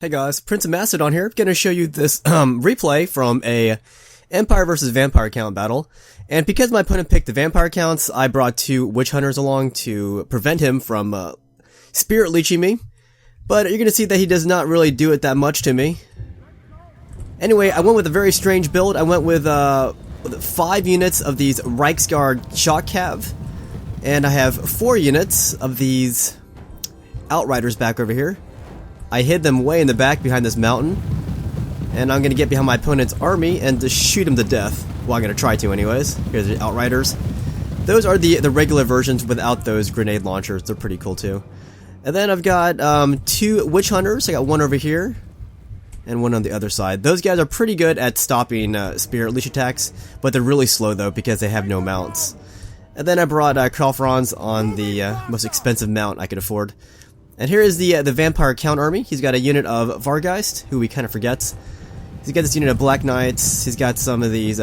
Hey guys, Prince of Macedon here. Gonna show you this replay from a Empire versus Vampire count battle. And because my opponent picked the Vampire counts, I brought two Witch Hunters along to prevent him from spirit leeching me. But you're gonna see that he does not really do it that much to me. Anyway, I went with a very strange build. I went with 5 units of these Reik shock cav, and I have 4 units of these Outriders back over here. I hid them way in the back behind this mountain, and I'm gonna get behind my opponent's army and just shoot him to death. Well, I'm gonna try to anyways. Here's the Outriders. Those are the regular versions without those grenade launchers. They're pretty cool too. And then I've got 2 Witch Hunters. I got one over here and one on the other side. Those guys are pretty good at stopping spirit leech attacks, but they're really slow though because they have no mounts. And then I brought Kralfrons on the most expensive mount I could afford. And here is the Vampire Count army. He's got a unit of Vargeist, who he kind of forgets. He's got this unit of Black Knights. He's got some of these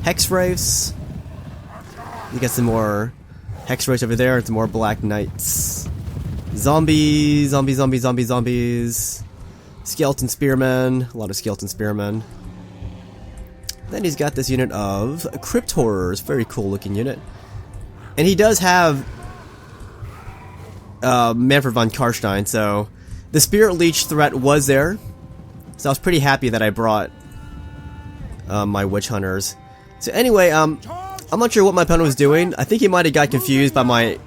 Hex Wraiths. He's got some more Hex Wraiths over there. Some more Black Knights. Zombies. Skeleton Spearmen. A lot of Skeleton Spearmen. Then he's got this unit of Crypt Horrors. Very cool looking unit. And he does have Manfred von Karstein, so the Spirit Leech threat was there. So I was pretty happy that I brought my Witch Hunters. So anyway, I'm not sure what my opponent was doing. I think he might have got confused by my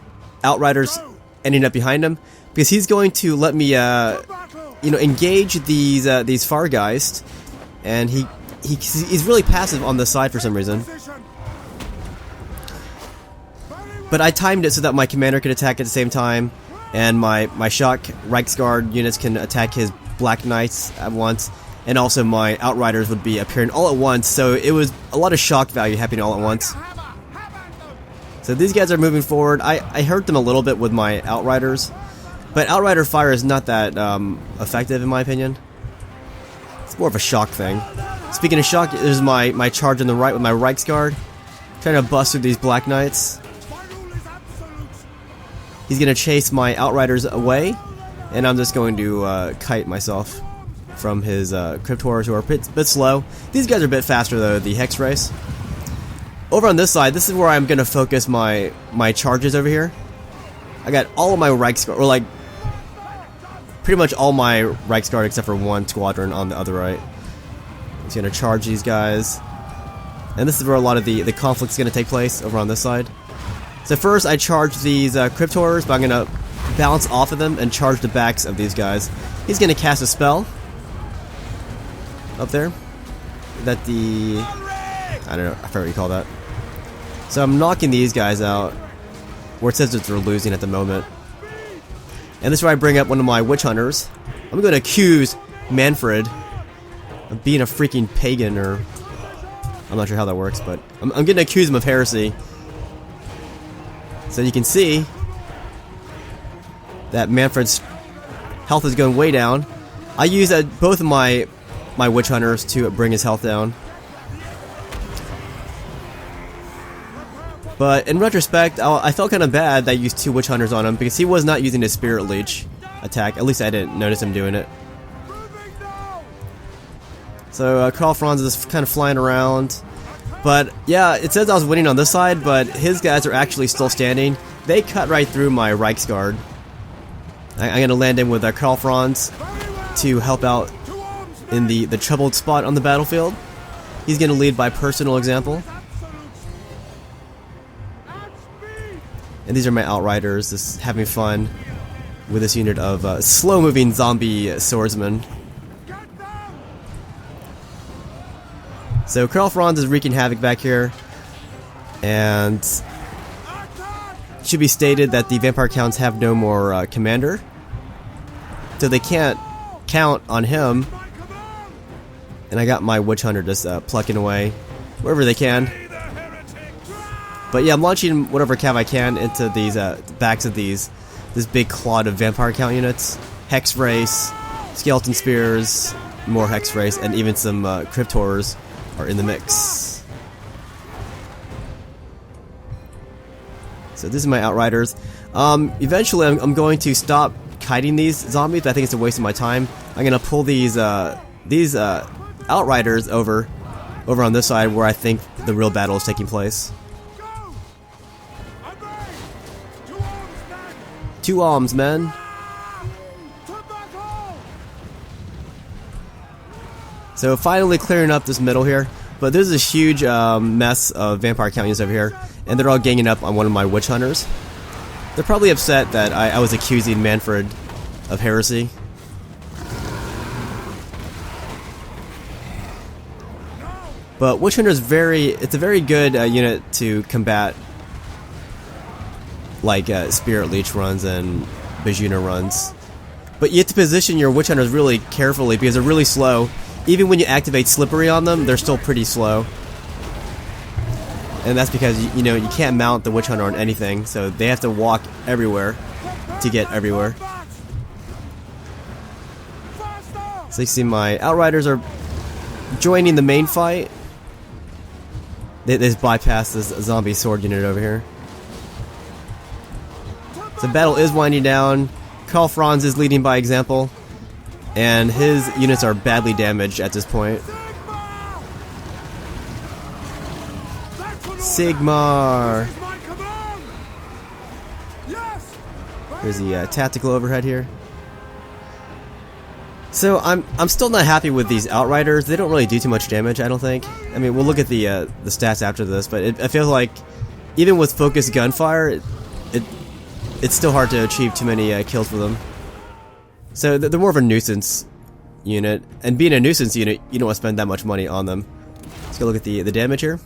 Outriders ending up behind him, because he's going to let me, engage these Fargeist, and he's really passive on the side for some reason. But I timed it so that my commander could attack at the same time, and my shock Reiksguard units can attack his Black Knights at once, and also my Outriders would be appearing all at once, so it was a lot of shock value happening all at once. So these guys are moving forward. I hurt them a little bit with my Outriders, but Outrider fire is not that effective in my opinion. It's more of a shock thing. Speaking of shock, there's my charge on the right with my Reiksguard, trying to bust through these Black Knights. He's going to chase my Outriders away, and I'm just going to kite myself from his Crypt Horrors, who are a bit slow. These guys are a bit faster though, the Hex Race. Over on this side, this is where I'm going to focus my charges over here. I got all of my Reiksguard, or like pretty much all my Reiksguard except for one squadron on the other right. He's going to charge these guys. And this is where a lot of the conflict is going to take place, over on this side. So first I charge these Crypt Horrors, but I'm going to bounce off of them and charge the backs of these guys. He's going to cast a spell up there that I don't know, I forget what you call that. So I'm knocking these guys out where it says that they're losing at the moment. And this is where I bring up one of my Witch Hunters. I'm going to accuse Manfred of being a freaking pagan, or I'm not sure how that works, but I'm going to accuse him of heresy. So you can see that Manfred's health is going way down. I use both of my Witch Hunters to bring his health down. But in retrospect, I felt kind of bad that I used 2 Witch Hunters on him, because he was not using his Spirit Leech attack. At least I didn't notice him doing it. So Kralfrons is kind of flying around. But yeah, it says I was winning on this side, but his guys are actually still standing. They cut right through my Reiksguard. I'm going to land in with Kralfrons to help out in the troubled spot on the battlefield. He's going to lead by personal example. And these are my Outriders, just having fun with this unit of slow-moving zombie swordsmen. So Kralfrons is wreaking havoc back here, and it should be stated that the Vampire Counts have no more commander, so they can't count on him. And I got my Witch Hunter just plucking away wherever they can. But yeah, I'm launching whatever cav I can into these backs of this big clod of Vampire Count units. Hex Race, Skeleton Spears, more Hex Race, and even some Crypt Horrors are in the mix. So this is my Outriders. Eventually I'm going to stop kiting these zombies, but I think it's a waste of my time. I'm gonna pull these outriders over on this side where I think the real battle is taking place. Two arms, men. So finally clearing up this middle here, but there's this huge mess of vampire count units over here, and they're all ganging up on one of my witch hunters. They're probably upset that I was accusing Manfred of heresy. But witch hunter is it's a very good unit to combat like spirit leech runs and Bajuna runs. But you have to position your witch hunters really carefully because they're really slow. Even when you activate slippery on them, they're still pretty slow. And that's because you know you can't mount the witch hunter on anything, so they have to walk everywhere to get everywhere. So you see my outriders are joining the main fight. They just bypassed this zombie sword unit over here. So the battle is winding down. Karl Franz is leading by example, and his units are badly damaged at this point. Sigmar! Here's the tactical overhead here. So I'm still not happy with these outriders. They don't really do too much damage, I don't think. I mean, we'll look at the stats after this, but it feels like even with focused gunfire, it's still hard to achieve too many kills for them. So they're more of a nuisance unit, and being a nuisance unit, you don't want to spend that much money on them. Let's go look at the damage here.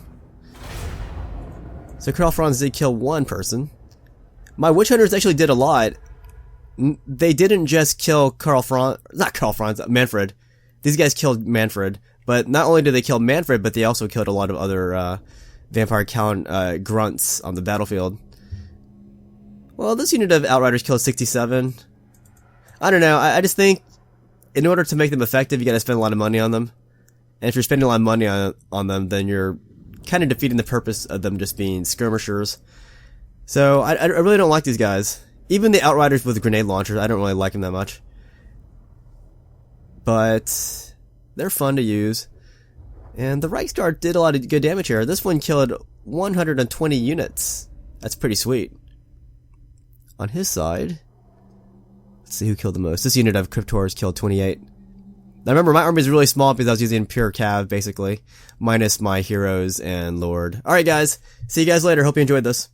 So Karl Franz did kill one person. My witch hunters actually did a lot. They didn't just kill Manfred. These guys killed Manfred, but not only did they kill Manfred, but they also killed a lot of other vampire count grunts on the battlefield. Well, this unit of outriders killed 67. I don't know, I just think in order to make them effective, you gotta spend a lot of money on them. And if you're spending a lot of money on them, then you're kind of defeating the purpose of them just being skirmishers. So I really don't like these guys. Even the outriders with grenade launchers, I don't really like them that much. But they're fun to use. And the Reik Stuff did a lot of good damage here. This one killed 120 units. That's pretty sweet. On his side, let's see who killed the most. This unit of Cryptors killed 28. Now remember, my army is really small because I was using pure cav, basically. Minus my heroes and lord. Alright guys, see you guys later. Hope you enjoyed this.